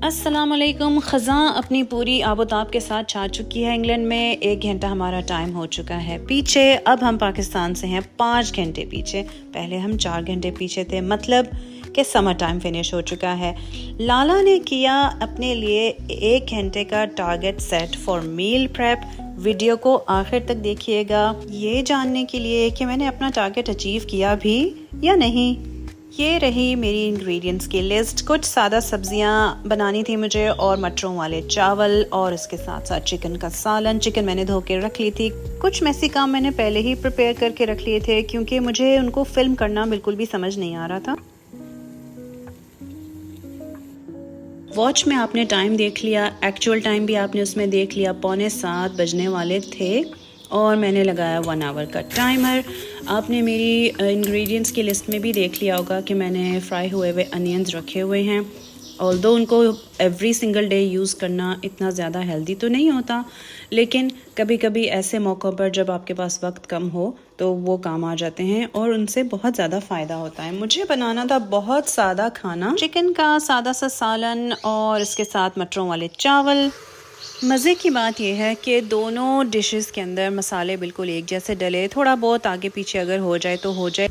अस्सलाम वालेकुम। ख़ज़ां अपनी पूरी आबोताब के साथ छा चुकी है इंग्लैंड में। 1 घंटा हमारा टाइम हो चुका है पीछे। अब हम पाकिस्तान से हैं 5 घंटे पीछे। पहले हम 4 घंटे पीछे थे, मतलब कि समर टाइम फिनिश हो चुका है। लाला ने किया अपने लिए 1 घंटे का target set for meal prep. Video को आखिर तक देखिएगा ये जानने के लिए कि मैंने अपना टारगेट अचीव किया भी या नहीं। ये रही मेरी इंग्रेडिएंट्स की लिस्ट। कुछ सादा सब्जियां बनानी थी मुझे और मटरों वाले चावल, और इसके साथ साथ चिकन का सालन। चिकन मैंने धो के रख ली थी। कुछ मैसी काम मैंने पहले ही प्रिपेयर करके रख लिए थे क्योंकि मुझे उनको फिल्म करना बिल्कुल भी समझ नहीं आ रहा था। वॉच में आपने टाइम देख लिया, एक्चुअल टाइम भी आपने उसमें देख लिया। 6:45 बजने वाले थे और मैंने लगाया 1 आवर का टाइमर। आपने मेरी इंग्रेडिएंट्स की लिस्ट में भी देख लिया होगा कि मैंने फ्राई हुए हुए अनियंस रखे हुए हैं। ऑल्दो उनको एवरी सिंगल डे यूज़ करना इतना ज़्यादा हेल्दी तो नहीं होता, लेकिन कभी कभी ऐसे मौक़ों पर जब आपके पास वक्त कम हो तो वो काम आ जाते हैं और उनसे बहुत ज़्यादा फ़ायदा होता है। मुझे बनाना था बहुत सादा खाना, चिकन का सादा सा सालन और इसके साथ मटरों वाले चावल। मज़े की बात यह है कि दोनों डिशेस के अंदर मसाले बिल्कुल एक जैसे डले। थोड़ा बहुत आगे पीछे अगर हो जाए तो हो जाए।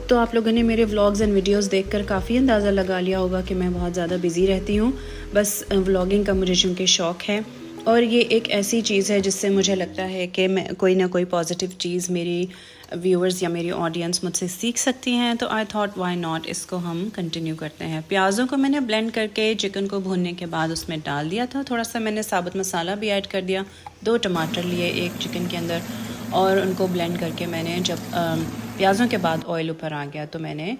तो आप लोगों ने मेरे व्लॉग्स एंड वीडियोस देखकर काफ़ी अंदाज़ा लगा लिया होगा कि मैं बहुत ज़्यादा बिज़ी रहती हूँ। बस व्लॉगिंग का मुझे चूँकि शौक़ है और ये एक ऐसी चीज़ है जिससे मुझे लगता है कि मैं कोई ना कोई पॉजिटिव चीज़ मेरी व्यूअर्स या मेरी ऑडियंस मुझसे सीख सकती हैं। तो आई थॉट व्हाई नॉट, इसको हम कंटिन्यू करते हैं। प्याज़ों को मैंने ब्लेंड करके चिकन को भूनने के बाद उसमें डाल दिया था। थोड़ा सा मैंने साबुत मसाला भी ऐड कर दिया। 2 टमाटर लिए एक चिकन के अंदर और उनको ब्लेंड करके मैंने जब प्याज़ों के बाद ऑयल ऊपर आ गया तो मैंने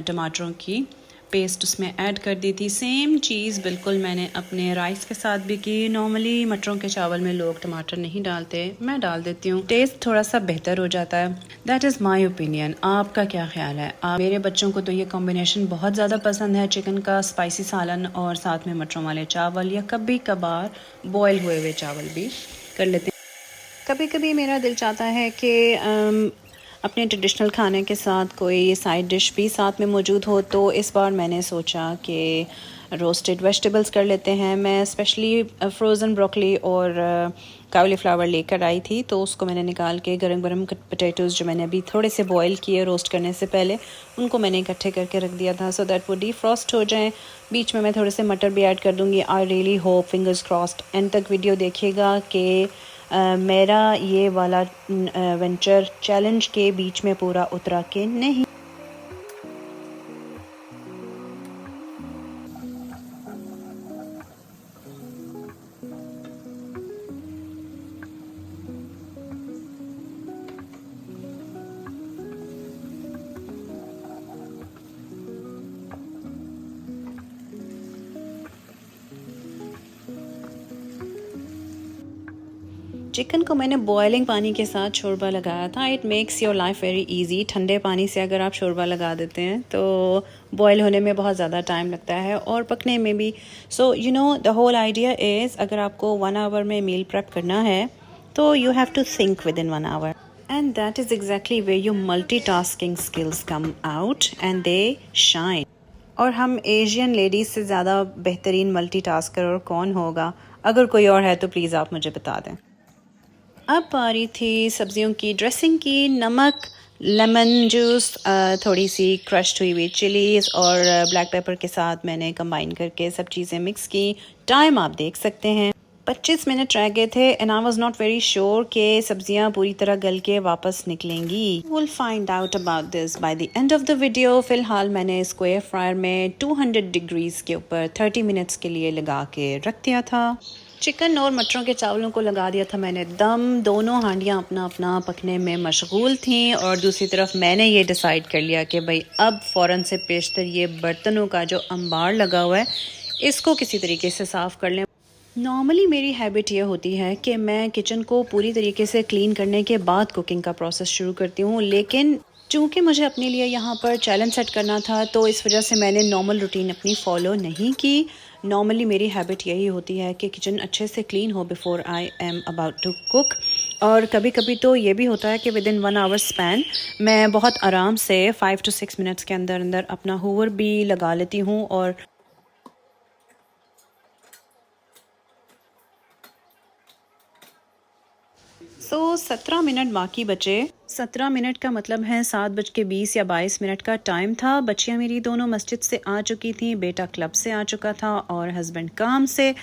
टमाटरों की पेस्ट उसमें ऐड कर दी थी। सेम चीज़ बिल्कुल मैंने अपने राइस के साथ भी की। नॉर्मली मटरों के चावल में लोग टमाटर नहीं डालते, मैं डाल देती हूँ। टेस्ट थोड़ा सा बेहतर हो जाता है। That is my opinion. आपका क्या ख्याल है? मेरे बच्चों को तो ये कॉम्बिनेशन बहुत ज़्यादा पसंद है, चिकन का स्पाइसी सालन और साथ में मटरों वाले चावल, या कभी कभार बॉयल हुए हुए चावल भी कर लेते हैं। कभी कभी मेरा दिल चाहता है कि अपने ट्रेडिशनल खाने के साथ कोई साइड डिश भी साथ में मौजूद हो, तो इस बार मैंने सोचा कि रोस्टेड वेजिटेबल्स कर लेते हैं। मैं स्पेशली फ्रोज़न ब्रोकली और कालीफ्लावर लेकर आई थी, तो उसको मैंने निकाल के गरम गरम पोटैटोज़ जो मैंने अभी थोड़े से बॉईल किए रोस्ट करने से पहले, उनको मैंने इकट्ठे करके रख दिया था सो दैट वो डीफ्रॉस्ट हो जाएं। बीच में मैं थोड़े से मटर भी ऐड कर दूँगी। I really hope, fingers crossed, and तक वीडियो देखिएगा कि मेरा ये वाला वेंचर चैलेंज के बीच में पूरा उतरा के नहीं। चिकन को मैंने बॉइलिंग पानी के साथ शोरबा लगाया था। It makes your life very easy. ठंडे पानी से अगर आप शोरबा लगा देते हैं तो बॉयल होने में बहुत ज़्यादा टाइम लगता है और पकने में भी। So you know the whole idea is, अगर आपको 1 आवर में मील प्रेप करना है तो you have to think within 1 hour, and that is exactly where your multitasking skills come out and they shine. और हम एशियन लेडीज़ से ज़्यादा बेहतरीन मल्टीटास्कर और कौन होगा? अगर कोई और है तो प्लीज़ आप मुझे बता दें। अब आ रही थी सब्जियों की ड्रेसिंग की। नमक, लेमन जूस, थोड़ी सी क्रश्ड हुई हुई चिलीज़ और ब्लैक पेपर के साथ मैंने कंबाइन करके सब चीज़ें मिक्स की। टाइम आप देख सकते हैं 25 मिनट रह गए थे and I was not very sure कि सब्जियां पूरी तरह गल के वापस निकलेंगी। Will find out about this by the end of the video. फ़िलहाल मैंने इसको एयर फ्रायर में 200 डिग्रीज़ के ऊपर 30 मिनट्स के लिए लगा के रख दिया था। चिकन और मटरों के चावलों को लगा दिया था मैंने दम। दोनों हांडियाँ अपना अपना पकने में मशगूल थीं और दूसरी तरफ मैंने ये डिसाइड कर लिया कि भाई अब फ़ौरन से पेशतर ये बर्तनों का जो अंबार लगा हुआ है इसको किसी तरीके से साफ़ कर लें। नॉर्मली मेरी हैबिट ये होती है कि मैं किचन को पूरी तरीके से क्लीन करने के बाद कुकिंग का प्रोसेस शुरू करती हूँ, लेकिन चूँकि मुझे अपने लिए यहाँ पर चैलेंज सेट करना था तो इस वजह से मैंने नॉर्मल रूटीन अपनी फ़ॉलो नहीं की। नॉर्मली मेरी हैबिट यही होती है कि किचन अच्छे से क्लीन हो before I am about to cook. और कभी कभी तो ये भी होता है कि विद इन 1 आवर स्पैन मैं बहुत आराम से 5 to 6 मिनट्स के अंदर अंदर अपना हूवर भी लगा लेती हूँ। और सो 17 मिनट बाकी बचे। 17 मिनट का मतलब है 7:20 या 22 मिनट का टाइम था। बच्चियां मेरी दोनों मस्जिद से आ चुकी थी, बेटा क्लब से आ चुका था और हस्बैंड काम से।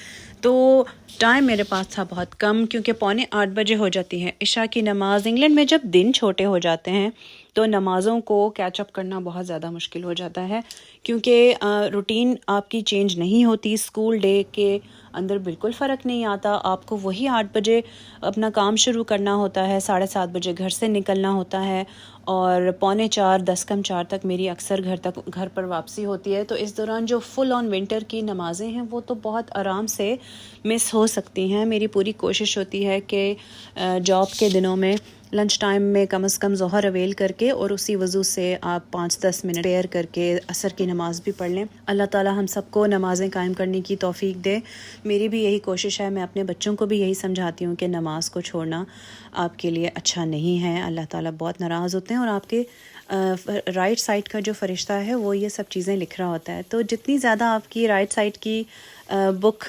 तो टाइम मेरे पास था बहुत कम, क्योंकि 7:45 बजे हो जाती है इशा की नमाज़। इंग्लैंड में जब दिन छोटे हो जाते हैं तो नमाज़ों को कैचअप करना बहुत ज़्यादा मुश्किल हो जाता है, क्योंकि रूटीन आपकी चेंज नहीं होती। स्कूल डे के अंदर बिल्कुल फ़र्क नहीं आता। आपको वही 8 बजे अपना काम शुरू करना होता है, 7:30 बजे घर से निकलना होता है और 3:45 10 तक मेरी अक्सर घर पर वापसी होती है। तो इस दौरान जो फुल ऑन विंटर की नमाज़ें हैं वो तो बहुत आराम से मिस हो सकती हैं। मेरी पूरी कोशिश होती है कि जॉब के दिनों में लंच टाइम में कम से कम ज़ोहर अवेल करके और उसी वज़ू से आप 5-10 मिनट पेयर करके असर की नमाज़ भी पढ़ लें। अल्लाह ताला हम सबको नमाज़ें कायम करने की तौफीक दे। मेरी भी यही कोशिश है। मैं अपने बच्चों को भी यही समझाती हूँ कि नमाज को छोड़ना आपके लिए अच्छा नहीं है। अल्लाह ताला बहुत नाराज़ होते हैं और आपके राइट साइड का जो फ़रिश्ता है वो ये सब चीज़ें लिख रहा होता है। तो जितनी ज़्यादा आपकी राइट साइड की बुक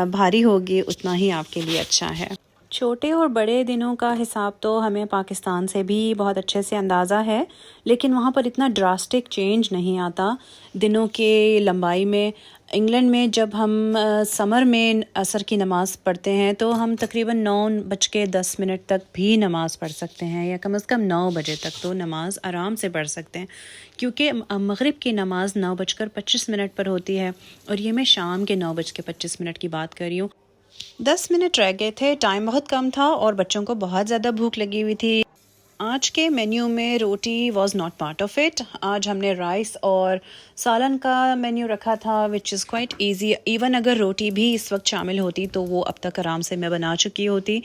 भारी होगी उतना ही आपके लिए अच्छा है। छोटे और बड़े दिनों का हिसाब तो हमें पाकिस्तान से भी बहुत अच्छे से अंदाज़ा है, लेकिन वहाँ पर इतना ड्रास्टिक चेंज नहीं आता दिनों के लंबाई में। इंग्लैंड में जब हम समर में असर की नमाज़ पढ़ते हैं तो हम तकरीबन 9:10 तक भी नमाज़ पढ़ सकते हैं, या कम से कम 9 बजे तक तो नमाज़ आराम से पढ़ सकते हैं, क्योंकि मगरिब की नमाज़ 9:25 पर होती है और ये मैं शाम के 9:25 की बात कर रही हूँ। 10 मिनट रह गए थे, टाइम बहुत कम था और बच्चों को बहुत ज़्यादा भूख लगी हुई थी। आज के मेन्यू में roti was not part of it. आज हमने राइस और सालन का मेन्यू रखा था, which is quite easy. Even अगर रोटी भी इस वक्त शामिल होती तो वो अब तक आराम से मैं बना चुकी होती।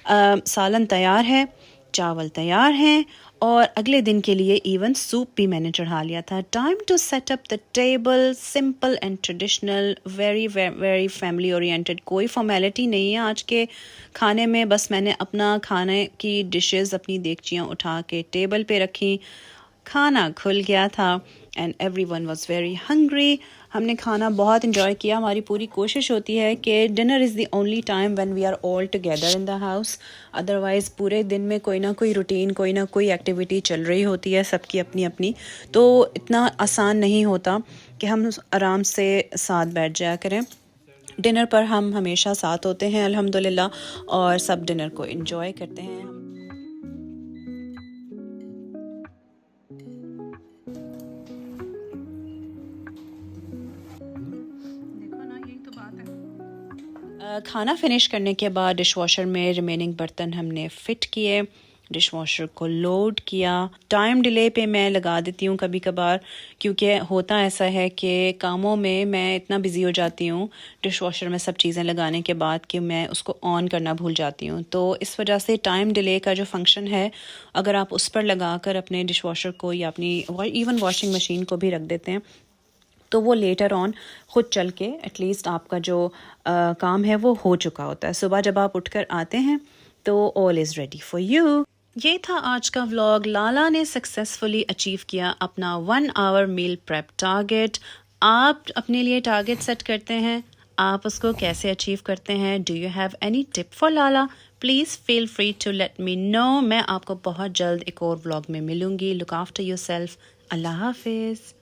सालन तैयार है, चावल तैयार हैं और अगले दिन के लिए इवन सूप भी मैंने चढ़ा लिया था। Time to set up the table, simple and traditional, very very family oriented. कोई फॉर्मेलिटी नहीं है आज के खाने में। बस मैंने अपना खाने की डिशेस, अपनी देगचियाँ उठा के टेबल पे रखी, खाना खुल गया था and everyone was very hungry. हमने खाना बहुत इंजॉय किया। हमारी पूरी कोशिश होती है कि dinner is the only time when we are all together in the house. Otherwise पूरे दिन में कोई ना कोई रूटीन, कोई ना कोई एक्टिविटी चल रही होती है, सबकी अपनी अपनी। तो इतना आसान नहीं होता कि हम आराम से साथ बैठ जाया करें। डिनर पर हम हमेशा साथ होते हैं अल्हम्दुलिल्लाह और सब डिनर को एंजॉय करते हैं। खाना फिनिश करने के बाद डिश वॉशर में रिमेनिंग बर्तन हमने फ़िट किए, डिश वॉशर को लोड किया। टाइम डिले पे मैं लगा देती हूँ कभी कभार, क्योंकि होता ऐसा है कि कामों में मैं इतना बिज़ी हो जाती हूँ डिश वॉशर में सब चीज़ें लगाने के बाद कि मैं उसको ऑन करना भूल जाती हूँ। तो इस वजह से टाइम डिले का जो फंक्शन है, अगर आप उस पर लगा कर अपने डिश वॉशर को या अपनी इवन वॉशिंग मशीन को भी रख देते हैं तो वो लेटर ऑन खुद चल के एटलीस्ट आपका जो काम है वो हो चुका होता है। सुबह जब आप उठकर आते हैं तो all is ready for you. ये था आज का व्लॉग। लाला ने सक्सेसफुली अचीव किया अपना 1 आवर मील प्रेप टारगेट। आप अपने लिए टारगेट सेट करते हैं, आप उसको कैसे अचीव करते हैं? Do you have any tip for Lala? Please feel free to let me know. मैं आपको बहुत जल्द एक और व्लॉग में मिलूंगी। Look after yourself. अल्लाह हाफिज़।